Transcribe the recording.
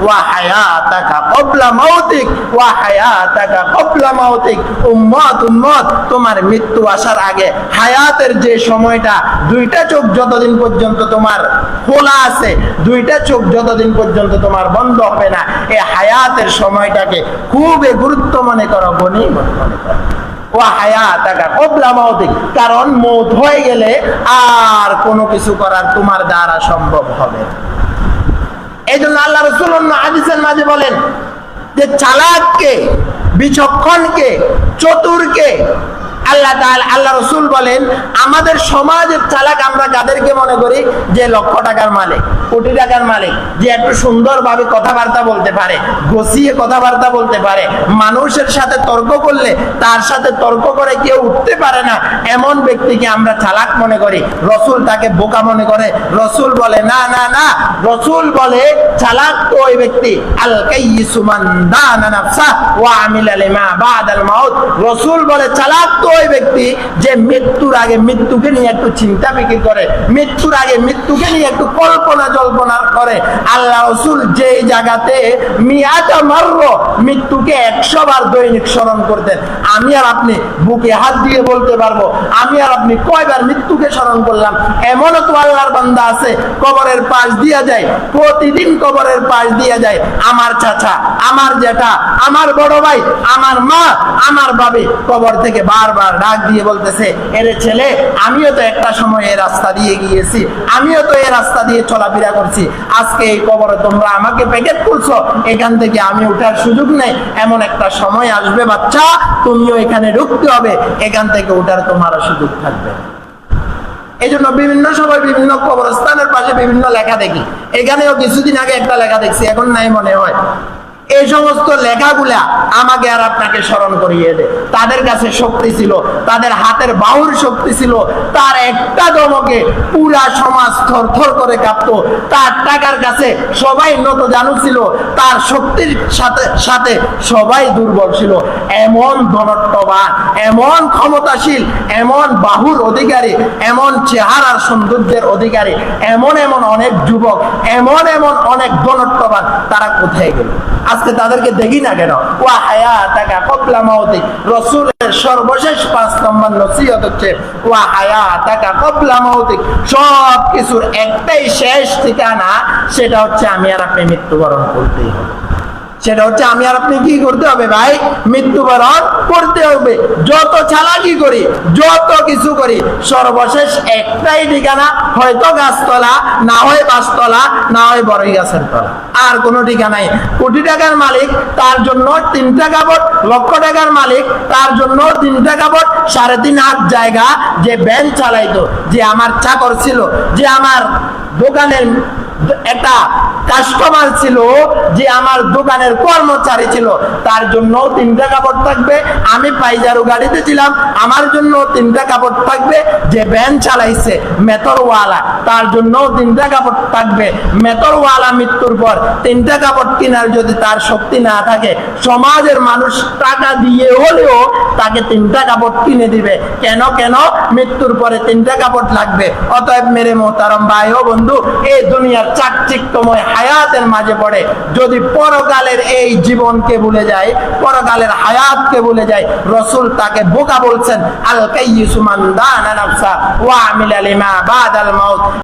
ওয়া হায়াতাকা ক্বাবলা মাউতিক ওয়া হায়াতাকা ক্বাবলা মাউতিক। উম্মত উম্মত, তোমার মৃত্যু আসার আগে হায়াতের যে সময়টা, দুইটা চোখ যতদিন পর্যন্ত তোমার খোলা আছে, দুইটা চোখ যতদিন পর্যন্ত তোমার বন্ধ হবে না, এই হায়াতের সময়টাকে খুবই গুরুত্ব মনে করো, গনিমত মনে করো। ওয়া হায়াতাকা ক্বাবলা মাউতিক, কারণ মওত হয়ে গেলে আর কোনো কিছু করার তোমার দ্বারা সম্ভব হবে না। এই জন্য আল্লাহ রাসূল হাদিসের মাঝে বলেন যে চালাককে, বিচক্ষণকে, চতুরকে আল্লাহ রাসূল বলেন, আমাদের সমাজের চালাক আমরা কাদেরকে মনে করি? যে লক্ষ টাকার মালিক, কোটি টাকার মালিক, যে একটু সুন্দরভাবে কথাবার্তা বলতে পারে, গছিয়ে কথাবার্তা বলতে পারে, মানুষের সাথে তর্ক করলে তার সাথে তর্ক করে কেউ উঠতে পারে না, এমন ব্যক্তিকে আমরা চালাক মনে করি। রাসূল তাকে বোকা মনে করে। রাসূল বলে না না না, রাসূল বলে চালাক তো ওই ব্যক্তি, আল কাইয়িসু মান দানা নাফসা ওয়া আমিলা লিমা বাদাল মাউত। রাসূল বলে চালাক তো ওই ব্যক্তি যে মৃত্যুর আগে মৃত্যুকে নিয়ে একটু চিন্তা ফিকির করে, মৃত্যুর আগে মৃত্যুকে নিয়ে একটু কল্পনা জল্পনা করে। আল্লাহ রাসূল যেই জায়গাতে মিয়াতা মারর, মৃত্যুকে 100 বার দৈনিক স্মরণ করতেন, আমি আর আপনি বুকে হাত দিয়ে বলতে পারবো আমি আর আপনি কয়বার মৃত্যুকে স্মরণ করলাম। এমনও তো আল্লাহর বান্দা আছে কবরের পাশ দিয়া যায়, প্রতিদিন কবরের পাশ দিয়া যায়, আমার চাচা, আমার জেঠা, আমার বড় ভাই, আমার মা, আমার বাবা কবর থেকে বারবার ডাক দিয়ে বলতেছে, এরে ছেলে, আমিও তো একটা সময় এই রাস্তা দিয়ে গিয়েছি, আমিও তো এই রাস্তা দিয়ে চলাফেরা করছি, আজকে এই কবরে তোমরা আমাকে প্যাকেট করছো, এখান থেকে আমি ওঠার সুযোগ নেই। এমন একটা সময় আসবে বাচ্চা, তুমিও এখানে ঢুকতে হবে, এখান থেকে ওঠার তোমারও সুযোগ থাকবে। এই জন্য বিভিন্ন সময় বিভিন্ন কবরস্থানের পাশে বিভিন্ন লেখা দেখি। এখানেও কিছুদিন আগে একটা লেখা দেখছি, এখন নাই মনে হয়। এই সমস্ত লেখাগুলা আমাকে আর আপনাকে স্মরণ করিয়ে দেয়, তাদের কাছে শক্তি ছিল, তাদের হাতের বাহুর শক্তি ছিল, তার একটা দমকে পুরা সমাজ থরথর করে কাঁপতো, তার টাকার কাছে সবাই নত জানু ছিল, তার শক্তির সাথে সাথে সবাই দুর্বল ছিল। এমন ধনত্ববান, এমন ক্ষমতাশীল, এমন বাহুর অধিকারী, এমন চেহারার সৌন্দর্যের অধিকারী, এমন এমন অনেক যুবক, এমন এমন অনেক ধনত্ববান, তারা কোথায় গেল? আজকে তাদেরকে দেখি না কেন? ওয়া হায়াতাকা ক্বাবলা মাউতিক, রাসূলের সর্বশেষ 5 নম্বর নসিহত হচ্ছে ওয়া হায়াতাকা ক্বাবলা মাউতিক। সব কিছুর একটাই শেষ ঠিকানা, সেটা হচ্ছে আমি আর আপনি মৃত্যুবরণ করতেই হবে। সেটা হচ্ছে আমি আর আপনি কি করতে হবে ভাই? মৃত্যুবরণ করতে হবে। যত চালাকি করি, যত কিছু করি, সর্বশেষ একটাই ঠিকানা, হয়তো গাছতলা, না হয় বাসতলা, না হয় বড়ই গাছের তলা, আর কোনো ঠিকানাই। কোটি টাকার মালিক, তার জন্য 3টা কাপড়, লক্ষ টাকার মালিক, তার জন্য 3টা কাপড়, 3.5 হাত জায়গা, যে ভ্যান চালাইতো, যে আমার চাকর ছিল, যে আমার দোকানের একটা কাস্টমার ছিল, যে আমার দোকানের কর্মচারী ছিল, তার জন্য 3টা কাপড় থাকবে। আমি পাইজারু গাড়িতে ছিলাম, আমার জন্য 3টা কাপড় থাকবে। যে ভ্যান চালাইছে মেটরওয়ালা, তার জন্য 3টা কাপড় থাকবে। মেটরওয়ালা মৃত্যুর পর 3টা কাপড় কেনার যদি তার শক্তি না থাকে, সমাজের মানুষ টাকা দিয়ে হলেও তাকে 3টা কাপড় কিনে দিবে। কেন? মৃত্যুর পরে 3টা কাপড় লাগবে। অতএব মেরে মোহতারাম ভাই ও বন্ধু, এই দুনিয়ার চাকচিক্যময় হায়াতের মাঝে পড়ে যদি পরকালের এই জীবনকে ভুলে যায়, পরকালের হায়াতকে ভুলে যায়, রাসূল তাকে বোকা বলছেন, আল কাইয়িসু মান দানা নাফসা ওয়া আমিলা লিমা বাদাল মাউত।